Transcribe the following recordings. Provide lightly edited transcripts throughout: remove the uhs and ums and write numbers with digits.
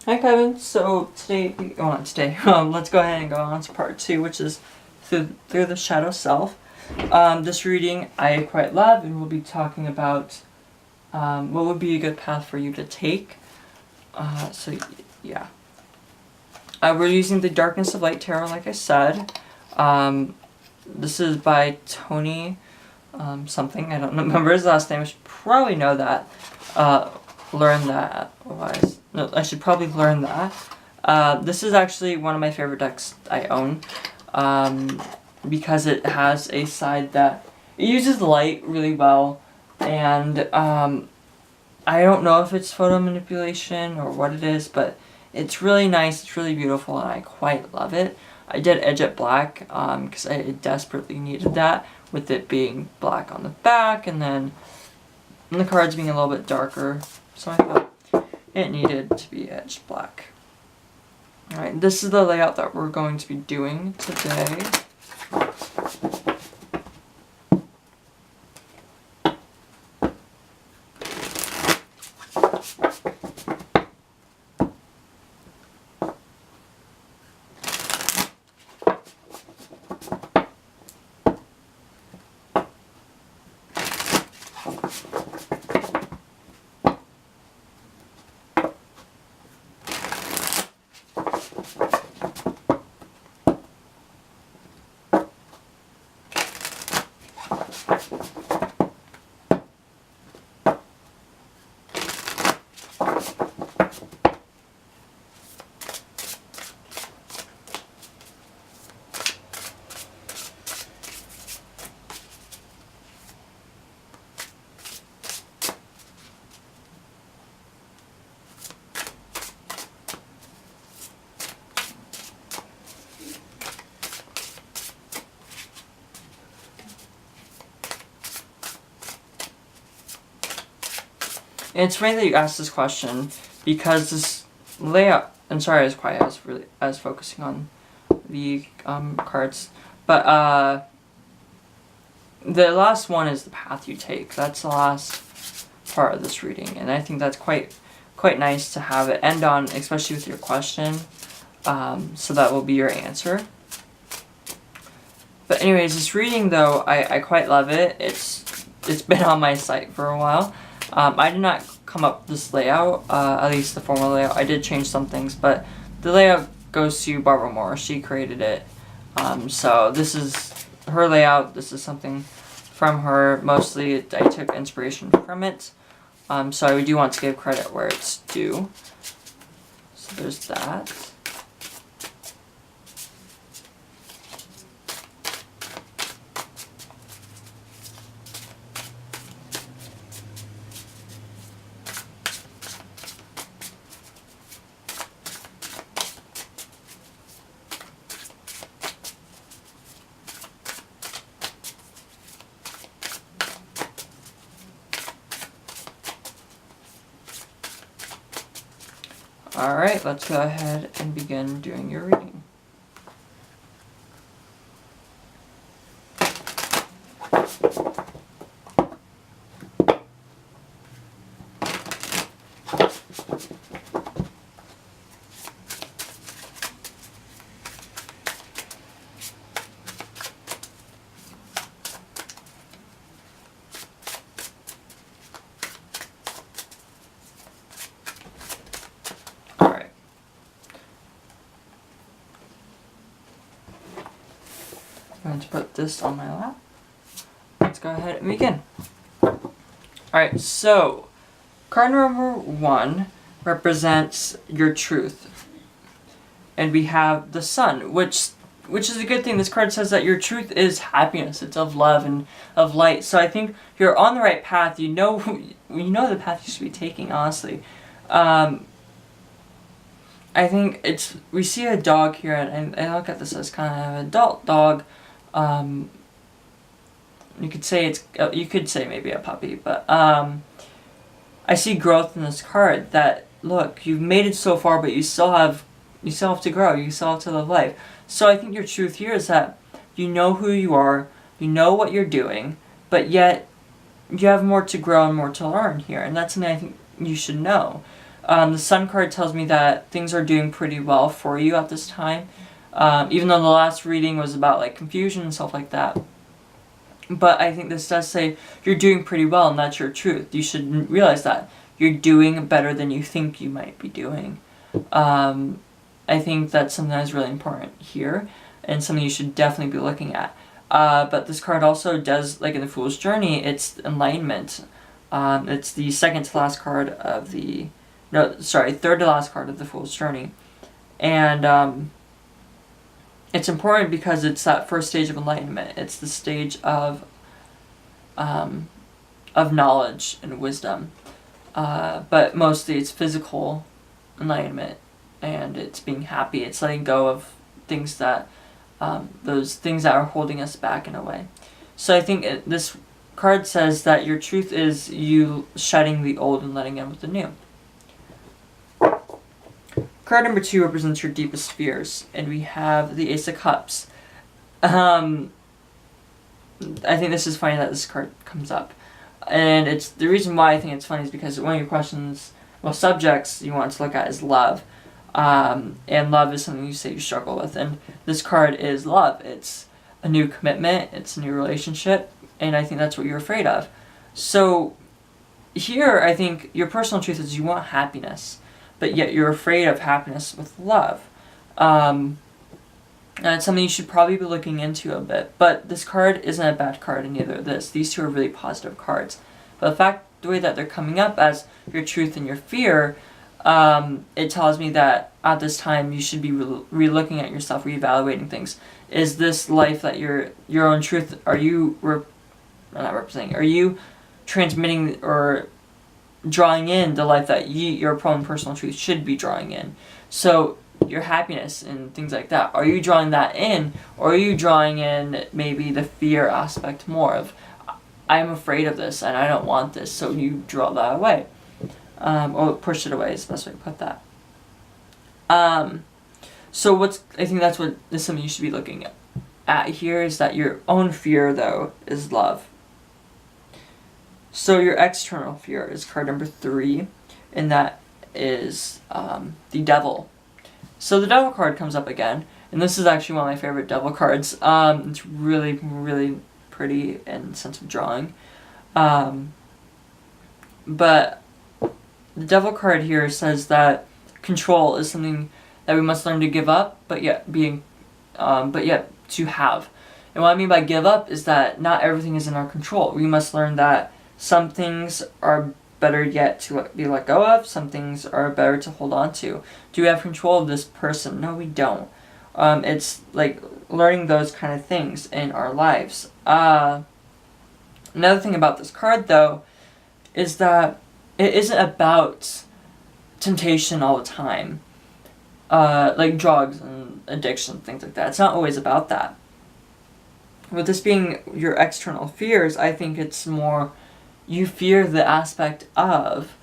Hi Kevin. So today, well not today, let's go ahead and go on to part 2, which is through the shadow self. This reading I quite love, and we'll be talking about what would be a good path for you to take. Yeah. We're using the Darkness of Light Tarot, like I said. This is by Tony something. I don't remember his last name. I should probably know that. Learn that. Otherwise, no, I should probably learn that. This is actually one of my favorite decks I own, because it has a side that it uses light really well, and I don't know if it's photo manipulation or what it is, but it's really nice, it's really beautiful, and I quite love it. I did edge it black because I desperately needed that, with it being black on the back and then the cards being a little bit darker, so I thought it needed to be edged black. Alright, this is the layout that we're going to be doing today. And it's funny that you asked this question, because this layout, I'm sorry I was quiet, I was focusing on the cards, but the last one is the path you take. That's the last part of this reading, and I think that's quite nice to have it end on, especially with your question, so that will be your answer. But anyways, this reading though, I quite love it. It's been on my site for a while. I did not come up with this layout, at least the formal layout. I did change some things, but the layout goes to Barbara Moore. She created it. So this is her layout. This is something from her. Mostly I took inspiration from it. So I do want to give credit where it's due. So there's that. Alright, let's go ahead and begin doing your reading. I'm going to put this on my lap. Let's go ahead and begin. Alright, so card number 1 represents your truth. And we have the Sun, which is a good thing. This card says that your truth is happiness. It's of love and of light. So I think you're on the right path. You know the path you should be taking, honestly. I think we see a dog here, and I look at this as kind of an adult dog. You could say maybe a puppy, but I see growth in this card. That look, you've made it so far, but you still have to grow. You still have to live life. So I think your truth here is that you know who you are, you know what you're doing, but yet you have more to grow and more to learn here, and that's something I think you should know. The Sun card tells me that things are doing pretty well for you at this time, even though the last reading was about like confusion and stuff like that. But I think this does say you're doing pretty well, and that's your truth. You should realize that you're doing better than you think you might be doing. I think that's something that's really important here, and something you should definitely be looking at. But this card also does, like in the Fool's Journey, it's enlightenment. It's the second to last card of the, third to last card of the Fool's Journey. And it's important because it's that first stage of enlightenment. It's the stage of knowledge and wisdom. But mostly it's physical enlightenment, and it's being happy. It's letting go of things that, those things that are holding us back in a way. So I think this card says that your truth is you shedding the old and letting in with the new. Card number 2 represents your deepest fears, and we have the Ace of Cups. I think this is funny that this card comes up. And it's the reason why I think it's funny is because one of your questions, subjects you want to look at is love. And love is something you say you struggle with. And this card is love. It's a new commitment. It's a new relationship. And I think that's what you're afraid of. So here, I think your personal truth is you want happiness, but yet you're afraid of happiness with love. And it's something you should probably be looking into a bit. But this card isn't a bad card in either of this. These two are really positive cards. But the way that they're coming up as your truth and your fear, it tells me that at this time you should be re-looking at yourself, reevaluating things. Is this life that your own truth, are you not representing, are you transmitting or drawing in the life that your own personal truth should be drawing in? So your happiness and things like that, are you drawing that in, or are you drawing in maybe the fear aspect more of, I'm afraid of this and I don't want this, so you draw that away, or push it away is the best way to put that. So I think that's what is something you should be looking at here, is that your own fear though is love. So your external fear is card number 3, and that is the Devil. So the Devil card comes up again, and this is actually one of my favorite Devil cards. It's really, really pretty in the sense of drawing. But the Devil card here says that control is something that we must learn to give up, but yet to have. And what I mean by give up is that not everything is in our control. We must learn that some things are better yet to be let go of. Some things are better to hold on to. Do we have control of this person? No, we don't. It's like learning those kind of things in our lives. Another thing about this card, though, is that it isn't about temptation all the time. Like drugs and addiction, things like that. It's not always about that. With this being your external fears, I think it's more you fear the aspect of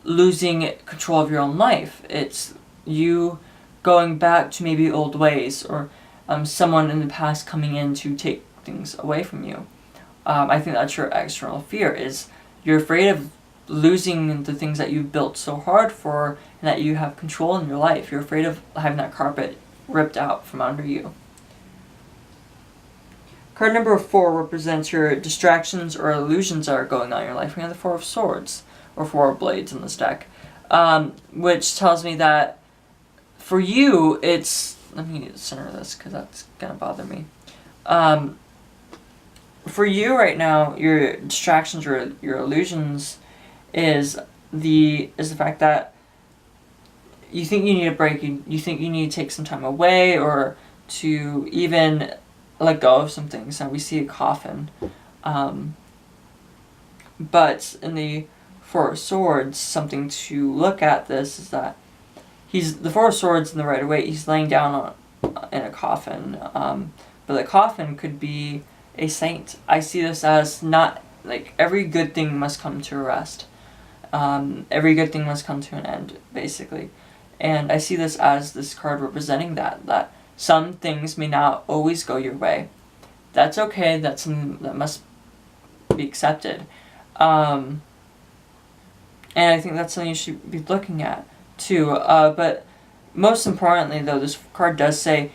losing control of your own life. It's you going back to maybe old ways, or someone in the past coming in to take things away from you. I think that's your external fear, is you're afraid of losing the things that you've built so hard for and that you have control in your life. You're afraid of having that carpet ripped out from under you. Card number 4 represents your distractions or illusions that are going on in your life. We have the 4 of Swords, or 4 of Blades in this deck, which tells me that for you, it's... Let me center this because that's going to bother me. For you right now, your distractions or your illusions is the fact that you think you need a break, you think you need to take some time away, or to even let go of some things. Now we see a coffin. But in the 4 of Swords, something to look at this is that the 4 of Swords in the Rider-Waite, he's laying down in a coffin. But the coffin could be a saint. I see this as not, like, every good thing must come to a rest. Every good thing must come to an end, basically. And I see this as this card representing that some things may not always go your way. That's okay, that's something that must be accepted. And I think that's something you should be looking at. too. But most importantly, though, this card does say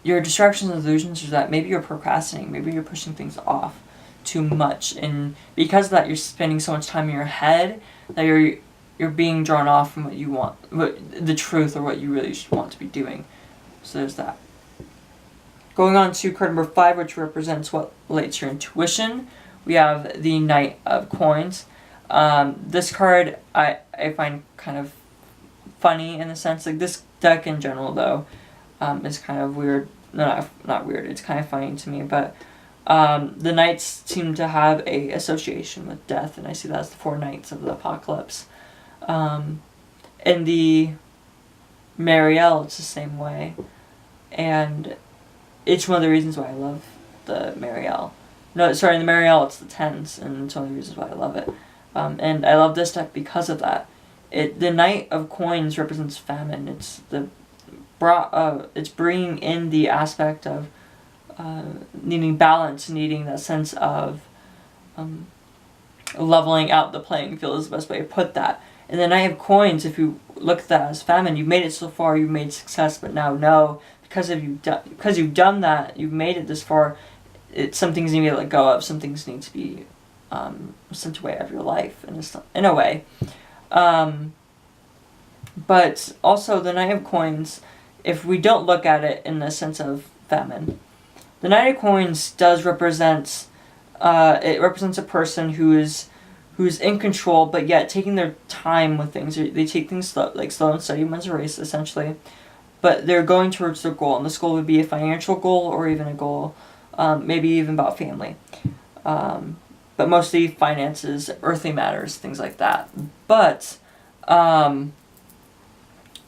your distractions and illusions are that maybe you're procrastinating, maybe you're pushing things off too much, and because of that, you're spending so much time in your head that you're being drawn off from what you want, the truth, or what you really want to be doing. So there's that. Going on to card number 5, which represents what relates to your intuition, we have the Knight of Coins. This card I find kind of funny in a sense. Like, this deck in general, though, is kind of weird. Not weird. It's kind of funny to me, but the knights seem to have a association with death, and I see that as the 4 knights of the apocalypse. In the Marielle, it's the same way, and it's one of the reasons why I love the Marielle. No, sorry, in the Marielle it's the 10s, and it's one of the reasons why I love it. And I love this deck because of that. The Knight of Coins represents famine. It's it's bringing in the aspect of needing balance, needing that sense of leveling out the playing field is the best way to put that. And the Knight of Coins, if you look at that as famine, you've made it so far, you've made success, but now no, because you've done that, you've made it this far, some things need to be let go of, some things need to be sent away out of your life in a way. But also the Knight of Coins, if we don't look at it in the sense of famine, the Knight of Coins does represent it represents a person who's in control, but yet taking their time with things. They take things slow and steady wins a race, essentially. But they're going towards their goal, and this goal would be a financial goal or even a goal, maybe even about family. But mostly finances, earthly matters, things like that. But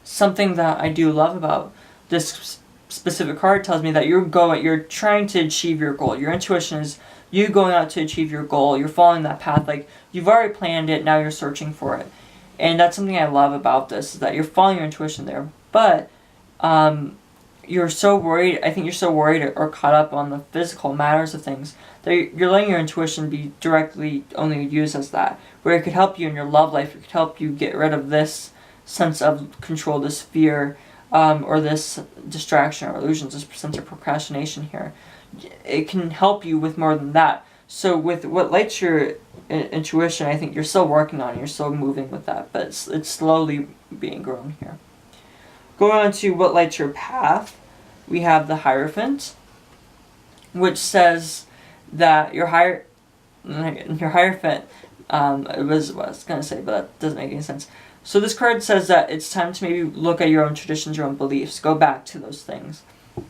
something that I do love about this specific card tells me that you're trying to achieve your goal. Your intuition is you going out to achieve your goal. You're following that path. Like, you've already planned it, now you're searching for it. And that's something I love about this, is that you're following your intuition there. But you're so worried, I think you're so worried or caught up on the physical matters of things that you're letting your intuition be directly only used as that, where it could help you in your love life, it could help you get rid of this sense of control, this fear, or this distraction or illusions, this sense of procrastination here. It can help you with more than that. So with what lights your intuition, I think you're still working on it, you're still moving with that, but it's slowly being grown here. Going on to what lights your path, we have the Hierophant, which says that your Hierophant, it was what I was going to say, but that doesn't make any sense. So this card says that it's time to maybe look at your own traditions, your own beliefs, go back to those things.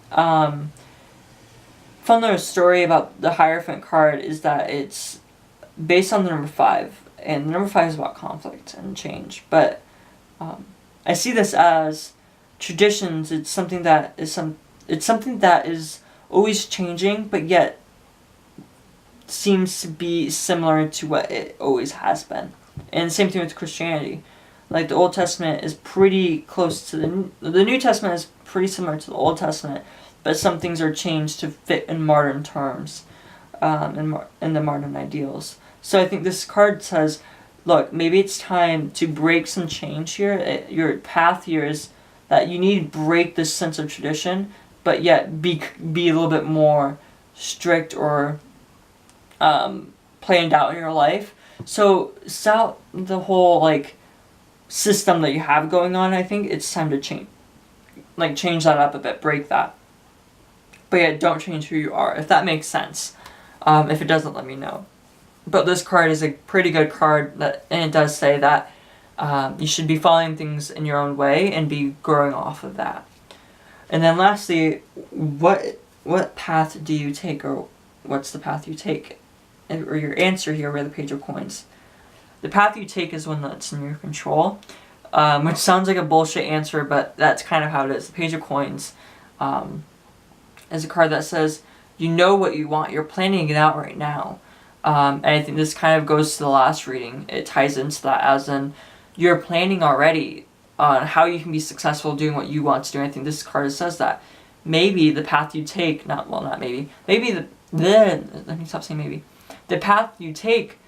Fun little story about the Hierophant card is that it's based on the number 5, and the number 5 is about conflict and change, but I see this as traditions. It's something that is always changing, but yet seems to be similar to what it always has been. And the same thing with Christianity. Like, the Old Testament is pretty close to the New Testament is pretty similar to the Old Testament, but some things are changed to fit in modern terms, in the modern ideals. So I think this card says, look, maybe it's time to break some change here. Your path here is that you need to break this sense of tradition, but yet be a little bit more strict or planned out in your life. So stop the whole system that you have going on. I think it's time to change that up a bit, break that. But yet don't change who you are, if that makes sense. If it doesn't, let me know. But this card is a pretty good card, and it does say that you should be following things in your own way and be growing off of that. And then lastly, what path do you take, or what's the path you take? Or your answer here with the Page of Coins. The path you take is one that's in your control, which sounds like a bullshit answer, but that's kind of how it is. The Page of Coins is a card that says, you know what you want, you're planning it out right now. And I think this kind of goes to the last reading. It ties into that, as in, you're planning already on how you can be successful doing what you want to do. And I think this card says that. Maybe the path you take, let me stop saying maybe. The path you take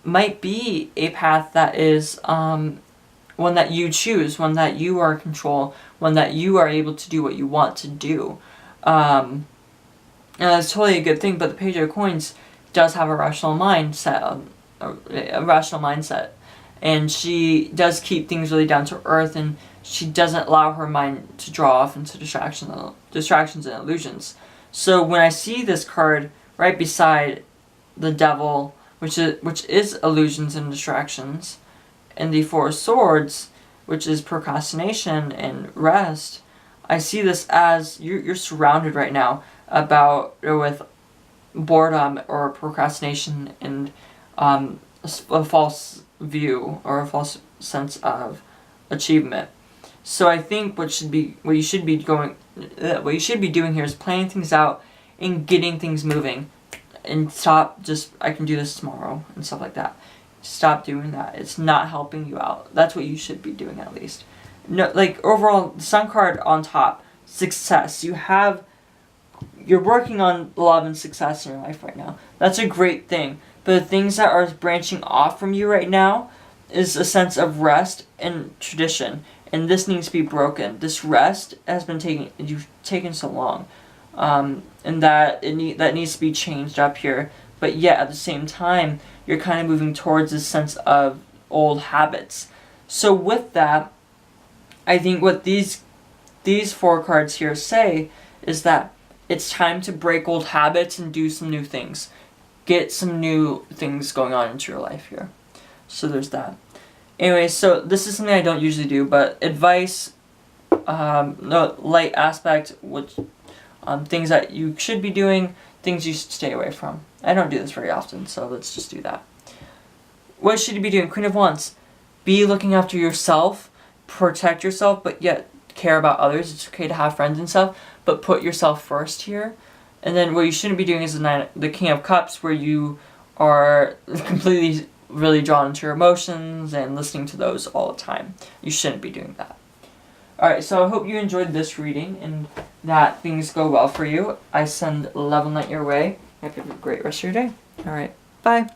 might be a path that is one that you choose, one that you are in control, one that you are able to do what you want to do. And that's totally a good thing, but the Page of Coins does have a rational mindset, and she does keep things really down to earth, and she doesn't allow her mind to draw off into distractions and illusions. So when I see this card right beside the Devil, which is illusions and distractions, and the Four of Swords, which is procrastination and rest, I see this as you're surrounded right now with boredom or procrastination and a false view or a false sense of achievement. So I think what you should be doing here is planning things out and getting things moving, and stop just I can do this tomorrow and stuff like that. Stop doing that. It's not helping you out. That's what you should be doing, at least. No, like overall, the Sun card on top, success. You're working on love and success in your life right now. That's a great thing. But the things that are branching off from you right now is a sense of rest and tradition. And this needs to be broken. This rest has been you've taken so long. And that needs to be changed up here. But yet, at the same time, you're kind of moving towards this sense of old habits. So with that, I think what these 4 cards here say is that it's time to break old habits and do some new things. Get some new things going on into your life here. So there's that. Anyway, so this is something I don't usually do, but advice, no, light aspect, which things that you should be doing, things you should stay away from. I don't do this very often, so let's just do that. What should you be doing? Queen of Wands. Be looking after yourself, protect yourself, but yet care about others. It's okay to have friends and stuff, but put yourself first here. And then what you shouldn't be doing is the King of Cups, where you are completely really drawn into your emotions and listening to those all the time. You shouldn't be doing that. Alright, so I hope you enjoyed this reading and that things go well for you. I send love and light your way. Have a great rest of your day. Alright, bye.